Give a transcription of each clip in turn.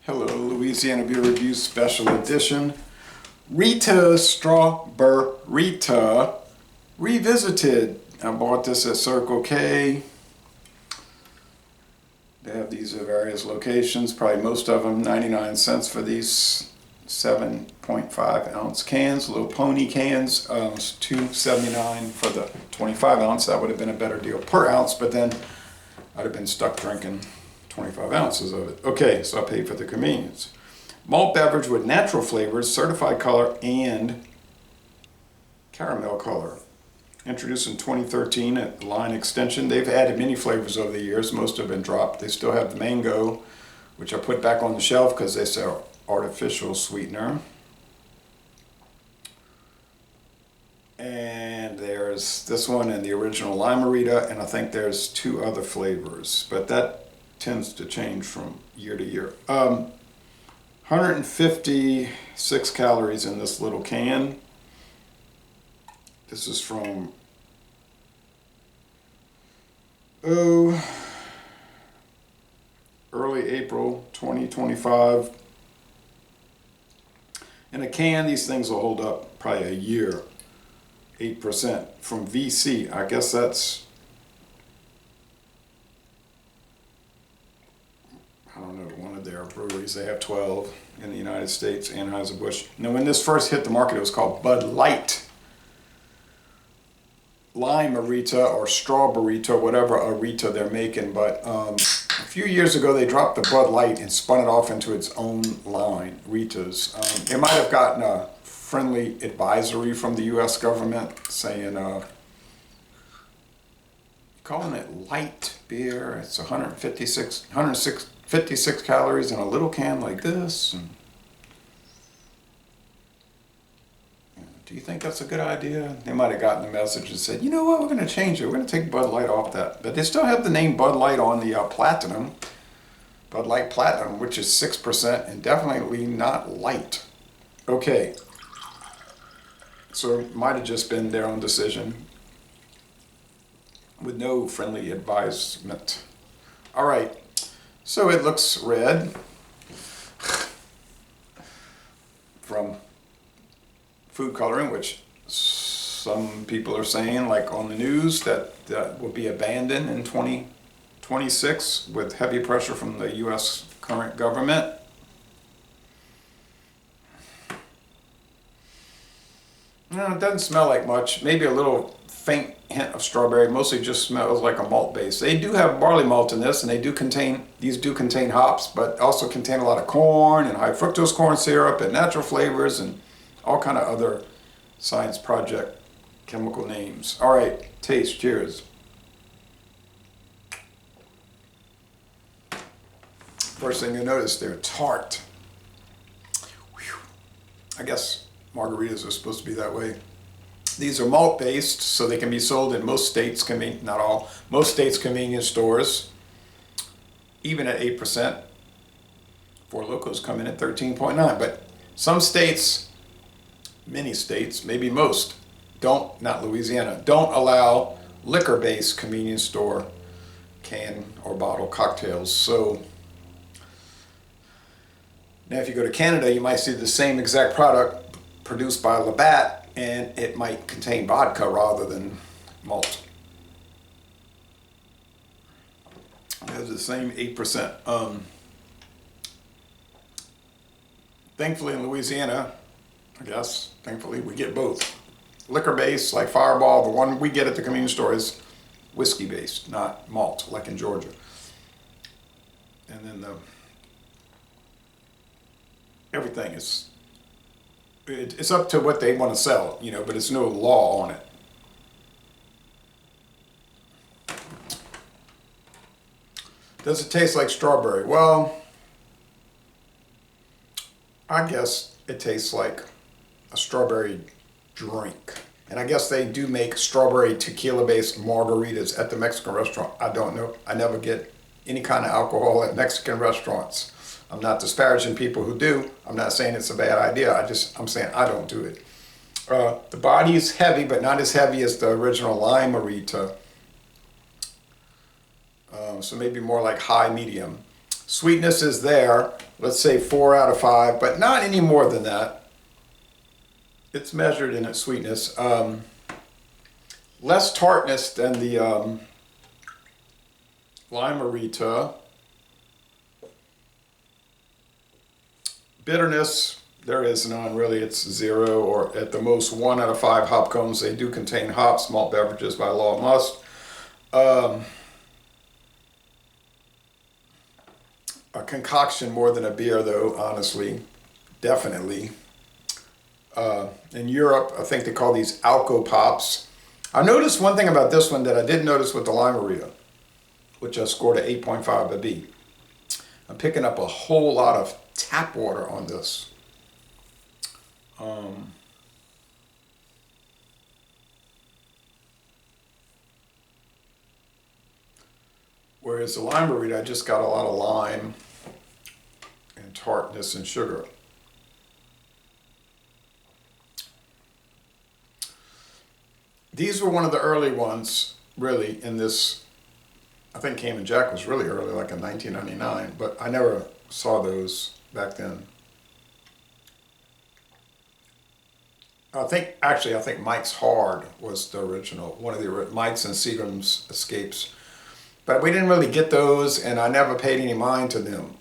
Hello, Louisiana Beer Review Special Edition. Ritas Straw-Ber-Rita Revisited. I bought this at Circle K. They have these at various locations, probably most of them 99 cents for these 7.5 ounce cans, little pony cans. It's $2.79 for the 25 ounce. That would have been a better deal per ounce, but then I'd have been stuck drinking 25 ounces of it. Okay, so I paid for the convenience. Malt beverage with natural flavors, certified color, and caramel color. Introduced in 2013 at line extension. They've added many flavors over the years. Most have been dropped. They still have the mango, which I put back on the shelf because they sell artificial sweetener. And there's this one and the original Lime-A-Rita, and I think there's 2 other flavors, but that tends to change from year to year. 156 calories in this little can. This is from early April 2025. In a can, these things will hold up probably a year. 8% from VC. I guess that's, I don't know, one of their breweries. They have 12 in the United States, Anheuser-Busch. Now, when this first hit the market, it was called Bud Light Lime-A-Rita or Straw-Ber-Rita, whatever a-Rita they're making. But a few years ago, they dropped the Bud Light and spun it off into its own line, Ritas. They might have gotten a friendly advisory from the U.S. government saying, calling it light beer. It's 156 calories in a little can like this. And, do you think that's a good idea? They might have gotten the message and said, you know what, we're going to change it. We're going to take Bud Light off that. But they still have the name Bud Light on the Platinum. Bud Light Platinum, which is 6% and definitely not light. Okay. So it might have just been their own decision with no friendly advisement. All right. So it looks red from food coloring, which some people are saying, like on the news, that will be abandoned in 2026 with heavy pressure from the U.S. current government. No, it doesn't smell like much. Maybe a little faint hint of strawberry. Mostly just smells like a malt base. They do have barley malt in this, and these do contain hops, but also contain a lot of corn and high fructose corn syrup and natural flavors and all kind of other science project chemical names. All right, taste. Cheers. First thing you notice, they're tart. Whew. I guess margaritas are supposed to be that way. These are malt based, so they can be sold in most states, not all, most states' convenience stores, even at 8%. Four Locos come in at 13.9, but some states, many states, maybe most, not Louisiana, don't allow liquor-based convenience store can or bottle cocktails. So now if you go to Canada, you might see the same exact product produced by Labatt, and it might contain vodka rather than malt. It has the same 8%. Thankfully in Louisiana, I guess, thankfully we get both. Liquor-based, like Fireball, the one we get at the convenience store is whiskey-based, not malt, like in Georgia. And then everything is, it's up to what they want to sell, but it's no law on it. Does it taste like strawberry? Well, I guess it tastes like a strawberry drink. And I guess they do make strawberry tequila-based margaritas at the Mexican restaurant. I don't know. I never get any kind of alcohol at Mexican restaurants. I'm not disparaging people who do. I'm not saying it's a bad idea. I'm saying I don't do it. The body is heavy, but not as heavy as the original Lime-A-Rita. So maybe more like high medium. Sweetness is there, let's say 4 out of 5, but not any more than that. It's measured in its sweetness. Less tartness than the Lime-A-Rita. Bitterness, there is none really. It's 0 or at the most 1 out of 5 hop cones. They do contain hops, malt beverages by law must. A concoction more than a beer though, honestly, definitely. In Europe, I think they call these Alco Pops. I noticed one thing about this one that I didn't notice with the Lime-A-Rita, which I scored an 8.5 a B. I'm picking up a whole lot of tap water on this. Whereas the Lime-A-Rita, I just got a lot of lime and tartness and sugar. These were one of the early ones, really, in this. I think Cayman Jack was really early, like in 1999, but I never saw those back then. I think Mike's Hard was the original, one of the Mike's and Seagram's Escapes. But we didn't really get those, and I never paid any mind to them.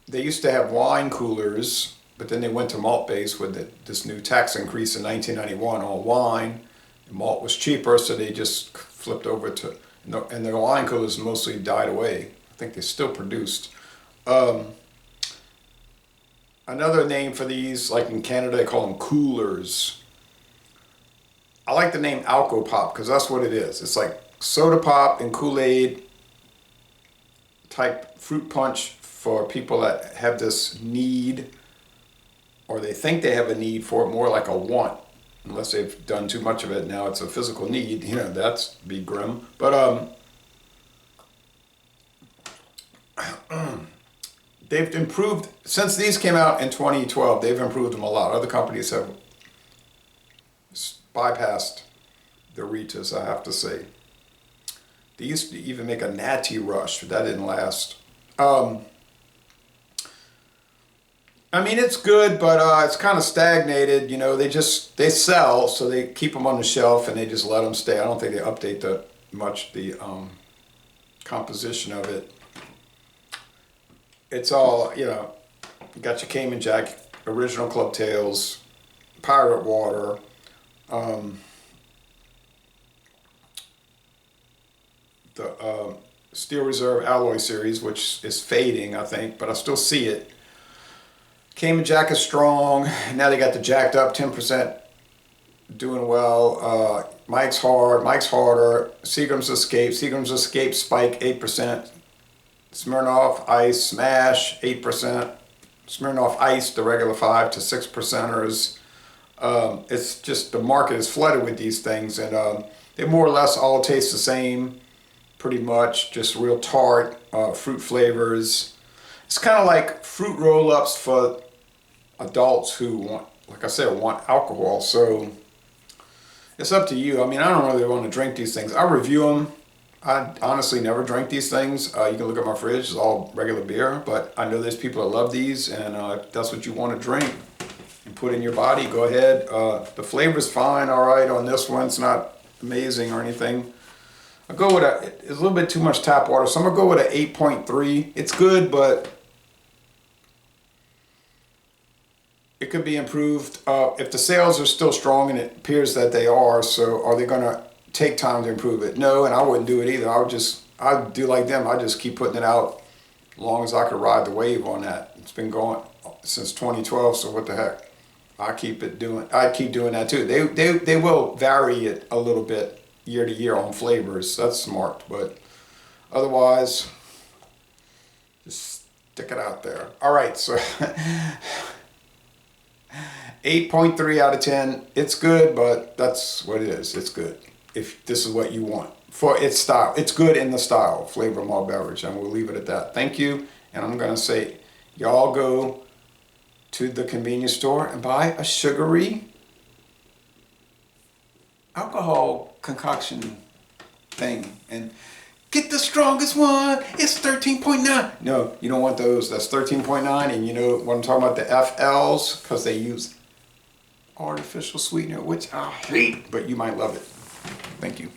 They used to have wine coolers, but then they went to malt-based with this new tax increase in 1991 on wine. And malt was cheaper, so they just flipped over to, and the wine coolers mostly died away. I think they're still produced. Another name for these, like in Canada, they call them coolers. I like the name Alco Pop because that's what it is. It's like soda pop and Kool-Aid type fruit punch for people that have this need, or they think they have a need for it, more like a want. Unless they've done too much of it, now it's a physical need. You know, that's be grim. But they've improved since these came out in 2012. They've improved them a lot. Other companies have bypassed the Ritas, I have to say. They used to even make a Natty Rush, but that didn't last. I mean, it's good, but it's kind of stagnated. You know, they sell, so they keep them on the shelf and they just let them stay. I don't think they update the composition of it. It's all, you know, you got your Cayman Jack, original Club Tails, Pirate Water, the Steel Reserve Alloy Series, which is fading, I think, but I still see it. Cayman Jack is strong. Now they got the jacked up 10%, doing well. Mike's Hard, Mike's Harder, Seagram's Escape Spike 8%. Smirnoff Ice Smash 8%. Smirnoff Ice, the regular 5 to 6%ers. It's just the market is flooded with these things, and they more or less all taste the same, pretty much. Just real tart, fruit flavors. It's kind of like fruit roll-ups for adults who want, like I said, want alcohol. So it's up to you. I mean, I don't really want to drink these things. I review them. I honestly never drink these things. You can look at my fridge, it's all regular beer, but I know there's people that love these, and if that's what you want to drink and put in your body, go ahead. The flavor's fine, all right, on this one. It's not amazing or anything. I'll go with it's a little bit too much tap water, so I'm going to go with an 8.3. It's good, but it could be improved. If the sales are still strong, and it appears that they are, so are they going to take time to improve it? No, and I wouldn't do it either. I'd do like them. I just keep putting it out as long as I could ride the wave on that. It's been going since 2012, so what the heck? I'd keep doing that too. They will vary it a little bit year to year on flavors. That's smart, but otherwise, just stick it out there. All right, so 8.3 out of 10. It's good, but that's what it is. It's good if this is what you want for its style. It's good in the style, flavor malt beverage, and we'll leave it at that. Thank you, and I'm gonna say, y'all go to the convenience store and buy a sugary alcohol concoction thing, and Get the strongest one. It's 13.9. No, you don't want those. That's 13.9. And you know what I'm talking about, the FLs, because they use artificial sweetener, which I hate, but you might love it. Thank you.